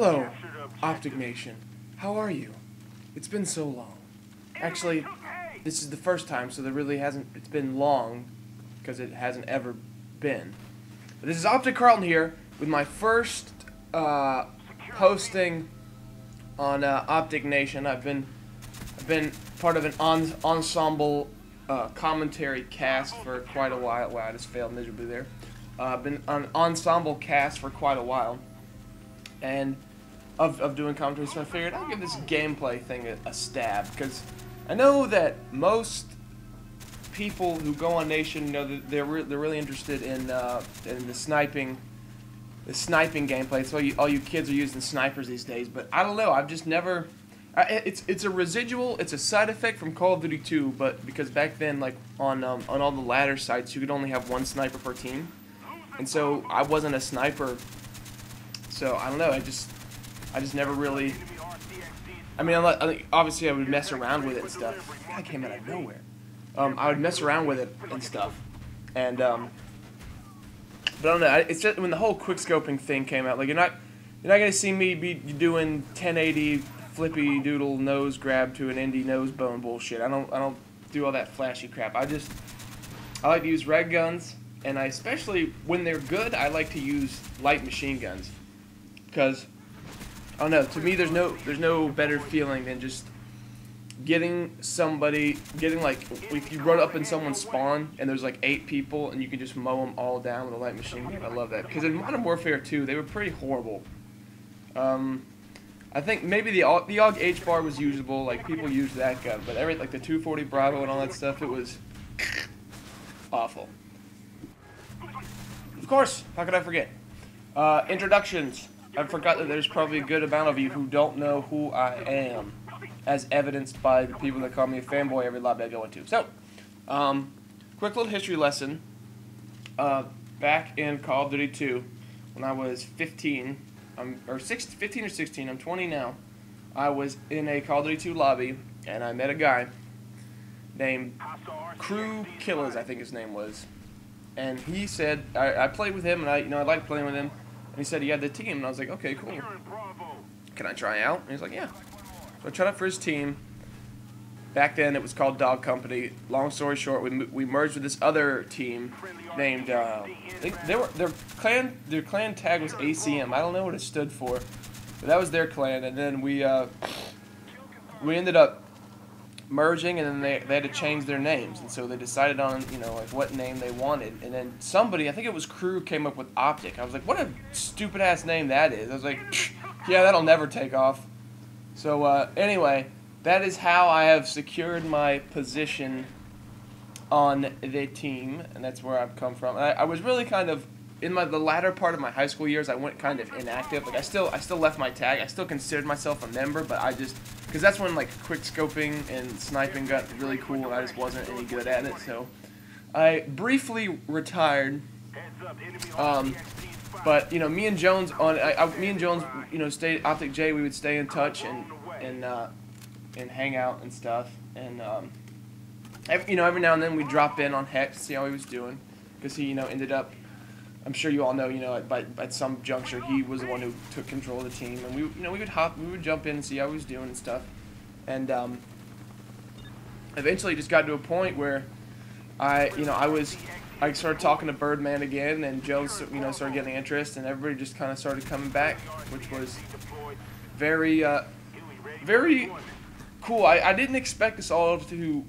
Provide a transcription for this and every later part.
Hello, OpTic Nation. How are you? It's been so long. Actually, this is the first time, so there really hasn't. It's been long, because it hasn't ever been. But this is OpTic Carlton here with my first posting on OpTic Nation. I've been part of an ensemble commentary cast for quite a while. Wow, I just failed miserably there. I've been on an ensemble cast for quite a while, and of doing commentary, so I figured I'll give this gameplay thing a stab, because I know that most people who go on Nation, you know, they're really interested in the sniping gameplay. So all you kids are using snipers these days, but I don't know. I've just never. It's a residual. It's a side effect from Call of Duty 2, but because back then, like on all the ladder sites, you could only have one sniper per team, and so I wasn't a sniper. So I don't know. I just never really. I mean, obviously I would mess around with it and stuff. That came out of nowhere. I would mess around with it and stuff, and but I don't know. It's just when the whole quick scoping thing came out, like you're not gonna see me be doing 1080 flippy doodle nose grab to an indie nose bone bullshit. I don't do all that flashy crap. I like to use red guns, and especially when they're good, I like to use light machine guns, because I don't know. To me, there's no better feeling than just getting like if you run up in someone's spawn and there's like 8 people and you can just mow them all down with a light machine gun. I love that, because in Modern Warfare 2 they were pretty horrible. I think maybe the AUG H-bar was usable, like people used that gun, but like the 240 Bravo and all that stuff, it was awful. Of course, how could I forget? Introductions. I forgot that there's probably a good amount of you who don't know who I am, as evidenced by the people that call me a fanboy every lobby I go into. So, quick little history lesson. Back in Call of Duty 2, when I was 15 or 16, I'm 20 now, I was in a Call of Duty 2 lobby, and I met a guy named Crew Killers, I think his name was. And he said, I played with him, and I liked playing with him. And he said he had the team, and I was like, okay, cool. Can I try out? And he's like, yeah. So I tried out for his team. Back then, it was called Dog Company. Long story short, we merged with this other team named. I think their clan tag was ACM. I don't know what it stood for, but that was their clan. And then we ended up merging, and then they had to change their names, and so they decided on like what name they wanted. And then somebody, I think it was Crew, came up with OpTic. I was like, what a stupid ass name that is. I was like, yeah, that'll never take off. So anyway, that is how I have secured my position on the team, and that's where I've come from. I was really kind of in the latter part of my high school years. I went kind of inactive. Like I still left my tag. I still considered myself a member, but I just because that's when like quick scoping and sniping got really cool, and I just wasn't any good at it. So I briefly retired. But me and Jones stayed OpTic J. We would stay in touch and hang out and stuff. And every now and then we'd drop in on Hex to see how he was doing, because he ended up. I'm sure you all know at some juncture he was the one who took control of the team, and we would jump in and see how he was doing and stuff. And eventually just got to a point where I started talking to Birdman again, and Joe started getting interest, and everybody just kind of started coming back, which was very very cool. I didn't expect us all to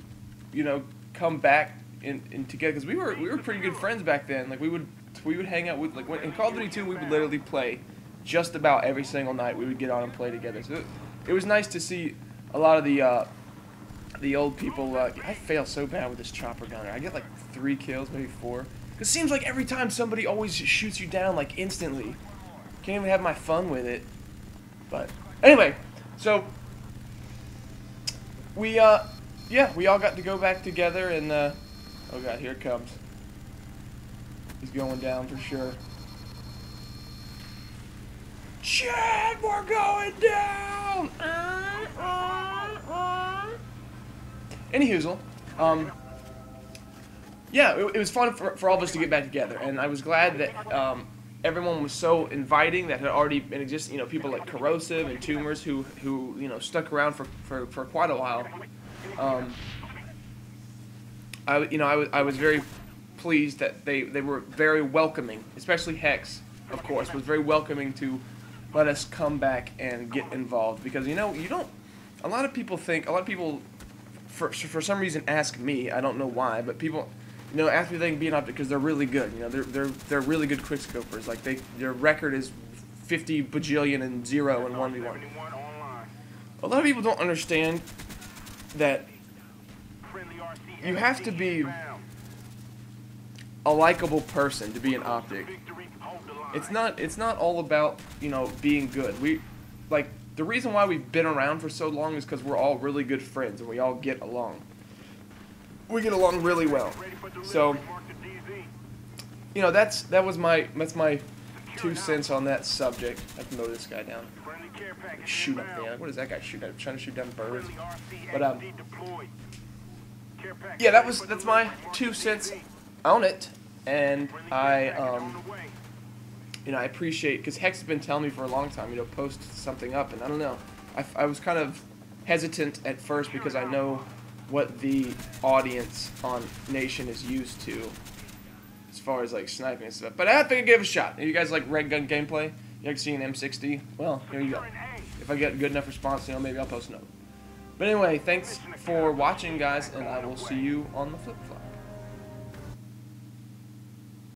come back in together, because we were pretty good friends back then. Like we would hang out with, like in Call of Duty 2 we would literally play just about every single night. We would get on and play together. So it was nice to see a lot of the old people. I fail so bad with this chopper gunner. I get like 3 kills, maybe 4. It seems like every time somebody always shoots you down like instantly. Can't even have my fun with it. But anyway, so we all got to go back together, and oh god, here it comes. He's going down for sure. Shit, we're going down! Anyhoozle, yeah, it was fun for all of us to get back together, and I was glad that everyone was so inviting that had already been just, people like Corrosive and Tumors who stuck around for quite a while. I was very pleased that they were very welcoming, especially Hex, of course, was very welcoming to let us come back and get involved, because you don't. A lot of people for some reason ask me. I don't know why, but people ask me if they can be an OpTic because they're really good. They're really good quickscopers. Like their record is 50 bajillion and 0 in 1v1. A lot of people don't understand that you have to be a likable person to be an OpTic. It's not all about being good. The reason why we've been around for so long is because we're all really good friends and we all get along. We get along really well. So that's my 2 cents on that subject. I can mow this guy down. Shoot up there. What is that guy shooting at? Trying to shoot down birds. But yeah, that's my 2 cents on it, and I appreciate, because Hex has been telling me for a long time, post something up, and I don't know. I was kind of hesitant at first because I know what the audience on Nation is used to as far as like sniping and stuff. But I think I give it a shot. If you guys like red gun gameplay, you like seeing M60, well, here you go. If I get a good enough response, maybe I'll post another. But anyway, thanks for watching, guys, and I will see you on the flip flop.